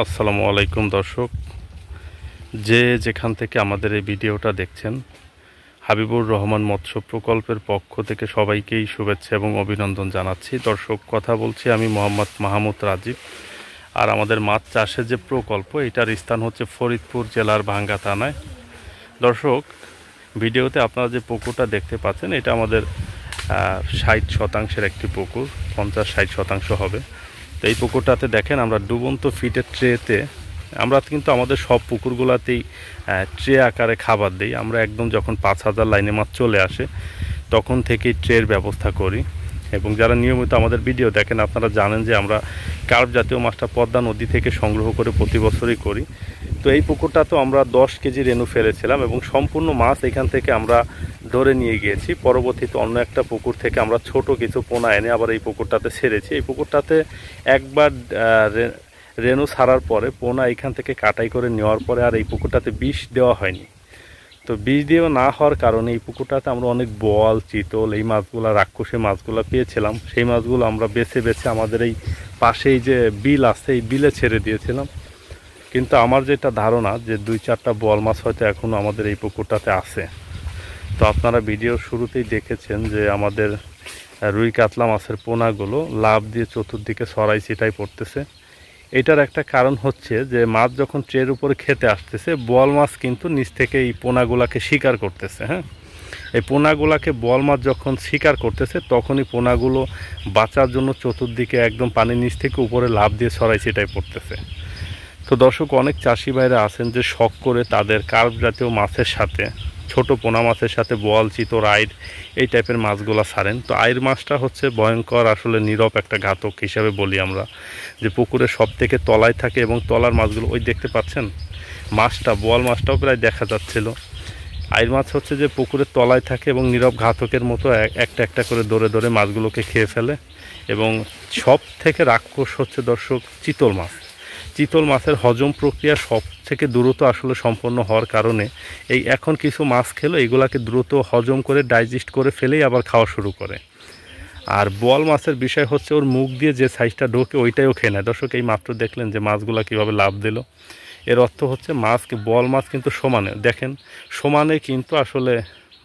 আসসালামু আলাইকুম দর্শক, যে যেখান থেকে আমাদের এই ভিডিওটা দেখছেন, হাবিবুর রহমান মৎস্য প্রকল্পের পক্ষ থেকে সবাইকেই শুভেচ্ছা এবং অভিনন্দন জানাচ্ছি। দর্শক, কথা বলছি আমি মোহাম্মদ মাহমুদ রাজীব। আর আমাদের মাছ চাষের যে প্রকল্প, এটার স্থান হচ্ছে ফরিদপুর জেলার ভাঙ্গা থানায়। দর্শক, ভিডিওতে আপনারা যে পুকুরটা দেখতে পাচ্ছেন, এটা আমাদের 60% একটি পুকুর, 50-60% হবে। তো এই পুকুরটাতে দেখেন আমরা ডুবন্ত ফিটের ট্রেতে, আমরা কিন্তু আমাদের সব পুকুরগুলোতেই ট্রে আকারে খাবার দিই। আমরা একদম যখন 5,000 লাইনে মাছ চলে আসে তখন থেকেই ট্রের ব্যবস্থা করি। এবং যারা নিয়মিত আমাদের ভিডিও দেখেন, আপনারা জানেন যে আমরা কার্প জাতীয় মাছটা পদ্মা নদী থেকে সংগ্রহ করে প্রতি বছরই করি। তো এই পুকুরটাতেও আমরা 10 কেজি রেনু ফেলেছিলাম এবং সম্পূর্ণ মাছ এখান থেকে আমরা ধরে নিয়ে গিয়েছি। পরবর্তীতে অন্য একটা পুকুর থেকে আমরা ছোট কিছু পোনা এনে আবার এই পুকুরটাতে ছেড়েছি। এই পুকুরটাতে একবার রেনু ছাড়ার পরে পোনা এখান থেকে কাটাই করে নেওয়ার পরে আর এই পুকুরটাতে বিষ দেওয়া হয়নি। তো বিষ দিয়েও না হওয়ার কারণে এই পুকুরটাতে আমরা অনেক বোয়াল, চিতল, এই মাছগুলো, রাক্ষসী মাছগুলো পেয়েছিলাম। সেই মাছগুলো আমরা বেছে বেছে আমাদের এই পাশেই যে বিল আছে, এই বিলে ছেড়ে দিয়েছিলাম। কিন্তু আমার যেটা ধারণা যে 2-4টা বোয়াল মাছ হয়তো এখনও আমাদের এই পুকুরটাতে আছে। তো আপনারা ভিডিওর শুরুতেই দেখেছেন যে আমাদের রুই কাতলা মাছের পোনাগুলো লাভ দিয়ে চতুর্দিকে ছড়াই ছিটাই পড়তেছে। এটার একটা কারণ হচ্ছে যে মাছ যখন ট্রের উপরে খেতে আসতেছে, বোয়াল মাছ কিন্তু নিচ থেকে এই পোনাগুলাকে শিকার করতেছে। হ্যাঁ, এই পোনাগুলাকে বোয়াল মাছ যখন শিকার করতেছে, তখনই পোনাগুলো বাঁচার জন্য চতুর্দিকে একদম পানির নিচ থেকে উপরে লাভ দিয়ে ছড়াই ছিটাই পড়তেছে। তো দর্শক, অনেক চাষি ভাইরা আছেন যে শখ করে তাদের কার্প জাতীয় মাছের সাথে, ছোট পোনা মাছের সাথে বোয়াল, চিতল, আইর এই টাইপের মাছগুলো ছাড়েন। তো আইর মাছটা হচ্ছে ভয়ঙ্কর, আসলে নীরব একটা ঘাতক হিসাবে বলি আমরা, যে পুকুরে সব থেকে তলায় থাকে এবং তলার মাছগুলো ওই দেখতে পাচ্ছেন মাছটা, বোয়াল মাছটাও প্রায় দেখা যাচ্ছিল। আইর মাছ হচ্ছে যে পুকুরের তলায় থাকে এবং নীরব ঘাতকের মতো একটা একটা করে দৌড়ে দৌড়ে মাছগুলোকে খেয়ে ফেলে। এবং সব থেকে রাক্ষস হচ্ছে দর্শক চিতল মাছ। চিতল মাছের হজম প্রক্রিয়া সব থেকে দ্রুত আসলে সম্পন্ন হওয়ার কারণে এই এখন কিছু মাছ খেলো, এগুলাকে দ্রুত হজম করে ডাইজেস্ট করে ফেলেই আবার খাওয়া শুরু করে। আর বোয়াল মাছের বিষয় হচ্ছে ওর মুখ দিয়ে যে সাইজটা ঢোকে ওইটাইও খেয়ে নেয়। দর্শক, এই মাত্র দেখলেন যে মাছগুলো কীভাবে লাভ দিল। এর অর্থ হচ্ছে মাছকে, বোয়াল মাছ কিন্তু সমানে, দেখেন সমানে কিন্তু আসলে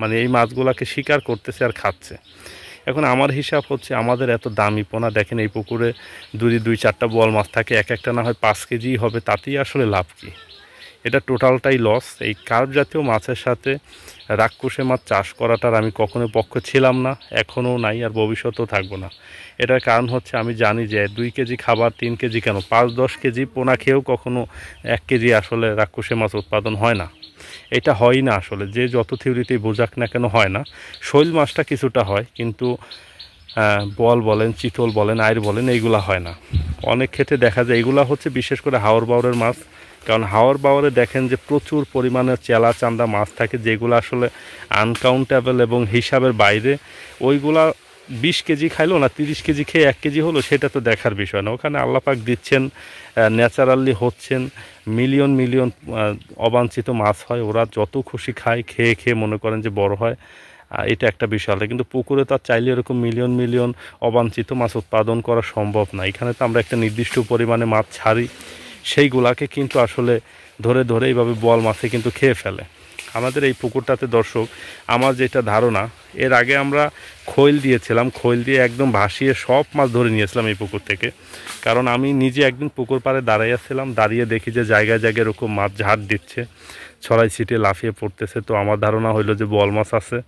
মানে এই মাছগুলোকে শিকার করতেছে আর খাচ্ছে। এখন আমার হিসাব হচ্ছে আমাদের এত দামি পোনা, দেখেন এই পুকুরে যদি 2-4টা বোয়াল মাছ থাকে, এক একটা না হয় 5 কেজি হবে, তাতেই আসলে লাভ কি? এটা টোটালটাই লস। এই কার্প জাতীয় মাছের সাথে রাক্ষসে মাছ চাষ করাটার আমি কখনো পক্ষ ছিলাম না, এখনও নাই, আর ভবিষ্যতেও থাকবো না। এটার কারণ হচ্ছে আমি জানি যে 2 কেজি খাবার, 3 কেজি কেন 5-10 কেজি পোনা খেয়েও কখনো 1 কেজি আসলে রাক্ষসে মাছ উৎপাদন হয় না। এটা হয় না আসলে, যে যত থিওরিতেই বোঝাক না কেন হয় না। শৈল মাছটা কিছুটা হয়, কিন্তু বোয়াল বলেন, চিতল বলেন, আইর বলেন, এইগুলা হয় না। অনেক ক্ষেত্রে দেখা যায় এইগুলা হচ্ছে বিশেষ করে হাওর বাওরের মাছ। কারণ হাওর বাওরে দেখেন যে প্রচুর পরিমাণে চেলা চান্দা মাছ থাকে, যেগুলো আসলে আনকাউন্টেবল এবং হিসাবের বাইরে। ওইগুলা 20 কেজি খাইলো না 30 কেজি খেয়ে 1 কেজি হলো, সেটা তো দেখার বিষয় না। ওখানে আল্লাপাক দিচ্ছেন, ন্যাচারালি হচ্ছেন, মিলিয়ন মিলিয়ন অবাঞ্ছিত মাছ হয়, ওরা যত খুশি খায়, খেয়ে খেয়ে মনে করেন যে বড় হয়। এটা একটা বিষয়। কিন্তু পুকুরে তো আর চাইলে এরকম মিলিয়ন মিলিয়ন অবাঞ্ছিত মাছ উৎপাদন করা সম্ভব না। এখানে তো আমরা একটা নির্দিষ্ট পরিমাণে মাছ ছাড়ি, সেইগুলাকে কিন্তু আসলে ধরে ধরে এইভাবে বোয়াল মাছে কিন্তু খেয়ে ফেলে। আমাদের এই পুকুরটাতে দর্শক, আমার যেটা ধারণা, এর আগে আমরা খৈল দিয়েছিলাম, খৈল দিয়ে একদম ভাসিয়ে সব মাছ ধরে নিয়েছিলাম এই পুকুর থেকে। কারণ আমি নিজে একদিন পুকুর পাড়ে দাঁড়াইয়াছিলাম, দাঁড়িয়ে দেখি যে জায়গায় জায়গায় এরকম মাছ ঝাড় দিচ্ছে, ছড়াই ছিটিয়ে লাফিয়ে পড়তেছে। তো আমার ধারণা হইলো যে বোয়াল মাছ আছে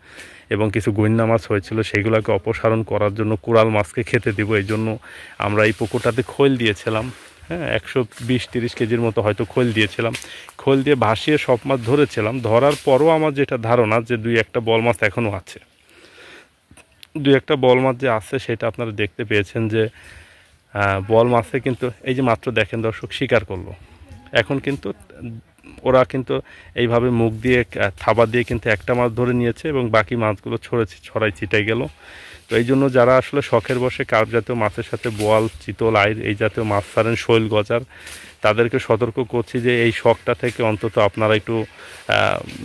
এবং কিছু গইন্না মাছ হয়েছিল, সেইগুলোকে অপসারণ করার জন্য কুড়াল মাছকে খেতে দিব, এই জন্য আমরা এই পুকুরটাতে খৈল দিয়েছিলাম। হ্যাঁ, 120-30 কেজির মতো হয়তো খোল দিয়েছিলাম। খোল দিয়ে ভাসিয়ে সব মাছ ধরেছিলাম। ধরার পরও আমার যেটা ধারণা যে 2-1টা বল মাছ এখনও আছে। 2-1টা বল মাছ যে আছে সেটা আপনারা দেখতে পেয়েছেন যে বল মাছে কিন্তু এই যে মাত্র দেখেন দর্শক শিকার করলো। এখন কিন্তু ওরা কিন্তু এইভাবে মুখ দিয়ে থাবা দিয়ে কিন্তু একটা মাছ ধরে নিয়েছে এবং বাকি মাছগুলো ছড়াই ছিটাই গেল। তো এই জন্য যারা আসলে শখের বসে কার্প জাতীয় মাছের সাথে বোয়াল, চিতল, আইর এই জাতীয় মাছ ছাড়েন, শৈল, গজার, তাদেরকে সতর্ক করছি যে এই শখটা থেকে অন্তত আপনারা একটু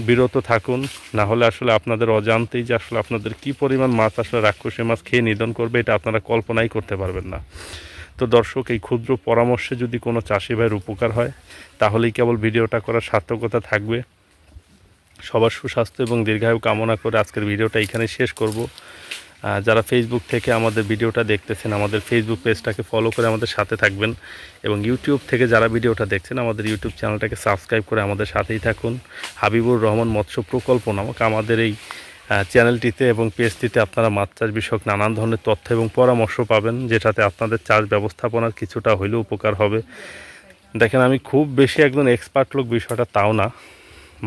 বিরত থাকুন। না হলে আসলে আপনাদের অজান্তেই যে আসলে আপনাদের কী পরিমাণ মাছ আসলে রাক্ষসী মাছ খেয়ে নিধন করবে, এটা আপনারা কল্পনাই করতে পারবেন না। তো দর্শক, এই ক্ষুদ্র পরামর্শে যদি কোনো চাষি ভাইয়ের উপকার হয় তাহলেই কেবল ভিডিওটা করার সার্থকতা থাকবে। সবার সুস্বাস্থ্য এবং দীর্ঘায়ু কামনা করে আজকের ভিডিওটা এখানে শেষ করব। যারা ফেসবুক থেকে আমাদের ভিডিওটা দেখতেছেন, আমাদের ফেসবুক পেজটাকে ফলো করে আমাদের সাথে থাকবেন, এবং ইউটিউব থেকে যারা ভিডিওটা দেখছেন আমাদের ইউটিউব চ্যানেলটাকে সাবস্ক্রাইব করে আমাদের সাথেই থাকুন। হাবিবুর রহমান মৎস্য প্রকল্প নামক আমাদের এই চ্যানেলটিতে এবং পেজটিতে আপনারা মাছ চাষ বিষয়ক নানান ধরনের তথ্য এবং পরামর্শ পাবেন, যেটাতে আপনাদের চাষ ব্যবস্থাপনার কিছুটা হইলেও উপকার হবে। দেখেন, আমি খুব বেশি একজন এক্সপার্ট লোক বিষয়টা তাও না।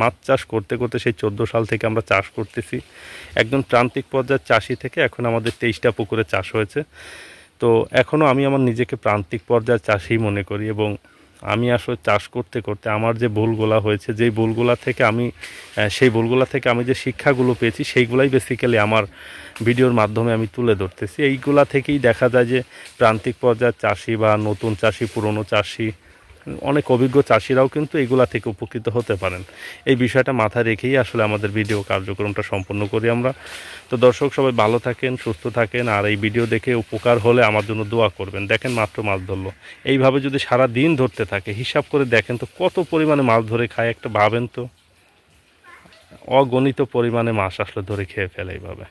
মাছ চাষ করতে করতে সেই 14 সাল থেকে আমরা চাষ করতেছি। একজন প্রান্তিক পর্যায়ের চাষি থেকে এখন আমাদের 23টা পুকুরে চাষ হয়েছে। তো এখনও আমি আমার নিজেকে প্রান্তিক পর্যায়ের চাষি মনে করি, এবং আমি আসলে চাষ করতে করতে আমার যে ভুলগুলা হয়েছে, যেই ভুলগুলা থেকে আমি যে শিক্ষাগুলো পেয়েছি সেইগুলাই বেসিক্যালি আমার ভিডিওর মাধ্যমে আমি তুলে ধরতেছি। এইগুলা থেকেই দেখা যায় যে প্রান্তিক পর্যায়ের চাষি বা নতুন চাষি, পুরনো চাষি, অনেক অভিজ্ঞ চাষিরাও কিন্তু এগুলা থেকে উপকৃত হতে পারেন। এই বিষয়টা মাথায় রেখেই আসলে আমাদের ভিডিও কার্যক্রমটা সম্পন্ন করি আমরা। তো দর্শক, সবাই ভালো থাকেন, সুস্থ থাকেন, আর এই ভিডিও দেখে উপকার হলে আমার জন্য দোয়া করবেন। দেখেন, মাত্র মাছ ধরলো। এইভাবে যদি সারা দিন ধরতে থাকে, হিসাব করে দেখেন তো কত পরিমাণে মাছ ধরে খায়। একটা ভাবেন তো, অগণিত পরিমাণে মাছ আসলে ধরে খেয়ে ফেলে এইভাবে।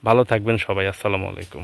ভালো থাকবেন সবাই। আসসালামু আলাইকুম।